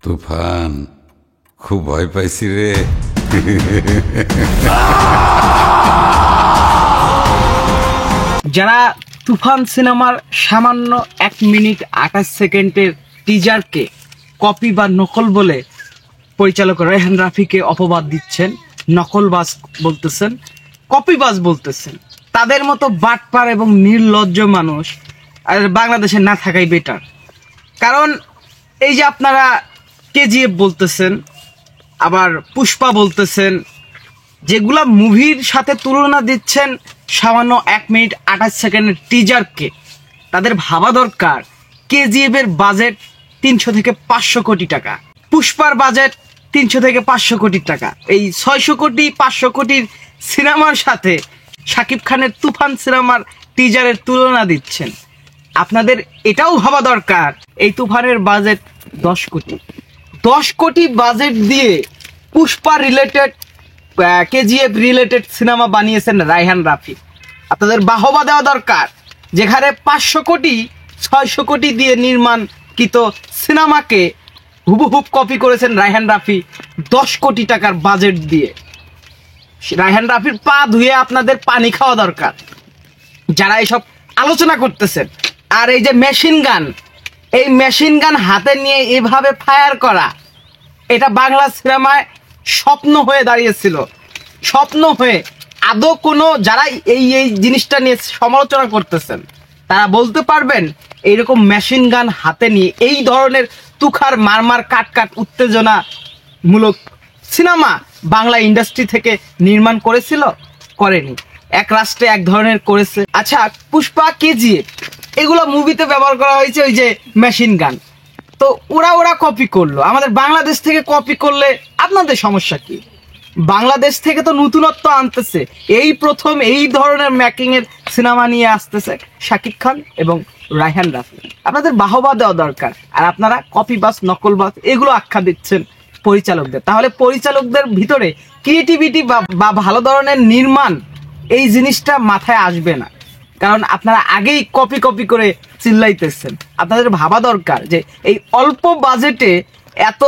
তুফান, খুব ভয় পাইছি রে। যারা তুফান সিনেমার সামান্য 1 মিনিট 28 সেকেন্ডের টিজারকে কপি বা নকল বলে পরিচালক রায়হান রাফিকে অপবাদ দিচ্ছেন, নকলবাজ বলতেছেন, কপিবাজ বলতেছেন, তাদের মতো বাটপার এবং নির্লজ্জ মানুষ আর বাংলাদেশে না থাকাই বেটার। কারণ এই যে আপনারা কেজিএফ বলতেছেন, আবার পুষ্পা বলতেছেন, যেগুলা মুভির সাথে তুলনা দিচ্ছেন সামান্য 1 মিনিট 28 সেকেন্ডের টিজারকে, তাদের ভাবা দরকার কেজিএফ এর বাজেট 300 থেকে 500 কোটি টাকা, পুষ্পার বাজেট 300 থেকে 500 কোটি টাকা। এই 600 কোটি 500 কোটির সিনেমার সাথে শাকিব খানের তুফান সিনেমার টিজারের তুলনা দিচ্ছেন। আপনাদের এটাও ভাবা দরকার এই তুফানের বাজেট 10 কোটি। 10 কোটি বাজেট দিয়ে Pushpa related, KGF related cinema বানিয়েছেন রায়হান রাফি। আপনাদের বাহবা দেওয়া দরকার, যেখানে 500 কোটি 600 কোটি দিয়ে নির্মাণকৃত সিনেমাকে হুবহুব কপি করেছেন রায়হান রাফি 10 কোটি টাকার বাজেট দিয়ে। রায়হান রাফির পা ধুয়ে আপনাদের পানি খাওয়া দরকার যারা এসব আলোচনা করতেছেন। আর এই যে মেশিন গান, এই মেশিন গান হাতে নিয়ে এভাবে ফায়ার করা, এটা বাংলা সিনেমায় স্বপ্ন হয়ে দাঁড়িয়েছিল। স্বপ্ন হয়ে আদৌ কোনো যারা এই জিনিসটা নিয়ে সমালোচনা করতেছেন তারা বলতে পারবেন এইরকম মেশিন গান হাতে নিয়ে এই ধরনের তুখার মারমার কাট উত্তেজনামূলক সিনেমা বাংলা ইন্ডাস্ট্রি থেকে নির্মাণ করেছিল? করেনি। এক রাষ্ট্রে এক ধরনের করেছে। আচ্ছা, পুষ্পা, কেজিএফ এগুলো মুভিতে ব্যবহার করা হয়েছে ওই যে মেশিন গান, তো ওরা কপি করলো। আমাদের বাংলাদেশ থেকে কপি করলে আপনাদের সমস্যা কি? বাংলাদেশ থেকে তো নতুনত্ব আনতেছে, এই প্রথম এই ধরনের মেকিং এর সিনেমা নিয়ে আসতেছে শাকিব খান এবং রায়হান রাফি। আপনাদের বাহবা দেওয়া দরকার। আর আপনারা কপিবাজ, নকলবাজ এগুলো আখ্যা দিচ্ছেন পরিচালকদের। তাহলে পরিচালকদের ভিতরে ক্রিয়েটিভিটি বা ভালো ধরনের নির্মাণ এই জিনিসটা মাথায় আসবে না, কারণ আপনারা আগেই কপি করে চিল্লাইতেছেন। আপনাদের ভাবা দরকার যে এই অল্প বাজেটে এত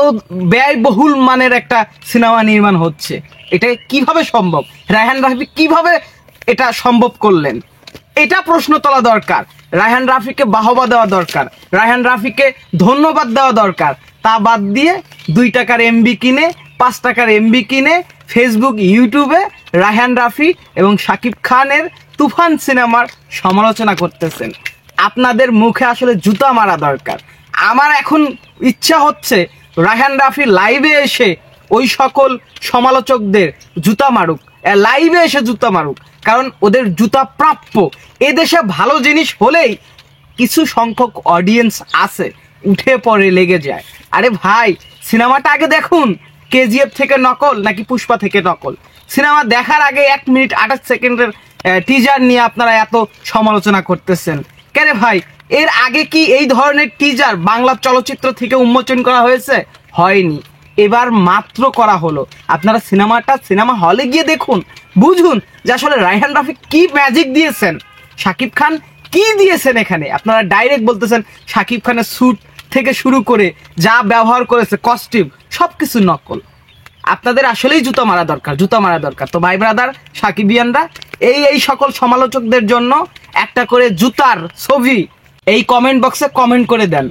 ব্যয়বহুল মানের একটা সিনেমা নির্মাণ হচ্ছে, এটা কিভাবে সম্ভব? রায়হান রাফি কিভাবে এটা সম্ভব করলেন? এটা প্রশ্ন তোলা দরকার। রায়হান রাফিকে বাহবা দেওয়া দরকার, রায়হান রাফিকে ধন্যবাদ দেওয়া দরকার। তা বাদ দিয়ে 2 টাকার এমবি কিনে, 5 টাকার এমবি কিনে ফেসবুক, ইউটিউবে রায়হান রাফি এবং শাকিব খানের তুফান সিনেমার সমালোচনা করতেছেন। আপনাদের মুখে আসলে জুতা মারা দরকার। আমার এখন ইচ্ছা হচ্ছে রায়হান রাফি লাইভে এসে ওই সকল সমালোচকদের জুতা মারুক, লাইভে এসে জুতা মারুক, কারণ ওদের জুতা প্রাপ্য। এদেশে ভালো জিনিস হলেই কিছু সংখ্যক অডিয়েন্স আছে, উঠে পড়ে লেগে যায়। আরে ভাই, সিনেমাটা আগে দেখুন, কেজিএফ থেকে নকল নাকি পুষ্পা থেকে নকল। সিনেমা দেখার আগে 1 মিনিট 28 সেকেন্ডের টিজার নিয়ে আপনারা এত সমালোচনা করতেছেন কেন ভাই? এর আগে কি এই ধরনের টিজার বাংলা চলচ্চিত্র থেকে উন্মোচন করা হয়েছে? হয়নি, এবার মাত্র করা হলো। আপনারা সিনেমা হলে গিয়ে দেখুন, বুঝুন যে আসলে রায়হান রাফি কি ম্যাজিক দিয়েছেন, শাকিব খান কি দিয়েছেন এখানে। আপনারা ডাইরেক্ট বলতেছেন শাকিব খানের স্যুট থেকে শুরু করে যা ব্যবহার করেছে, কস্টিউম সবকিছু নকল। আপনাদের আসলেই জুতা মারা দরকার। তো ভাই ব্রাদার সাকিবিয়ানরা, এই সকল সমালোচকদের জন্য একটা করে জুতার ছবি এই কমেন্ট বক্সে কমেন্ট করে দেন।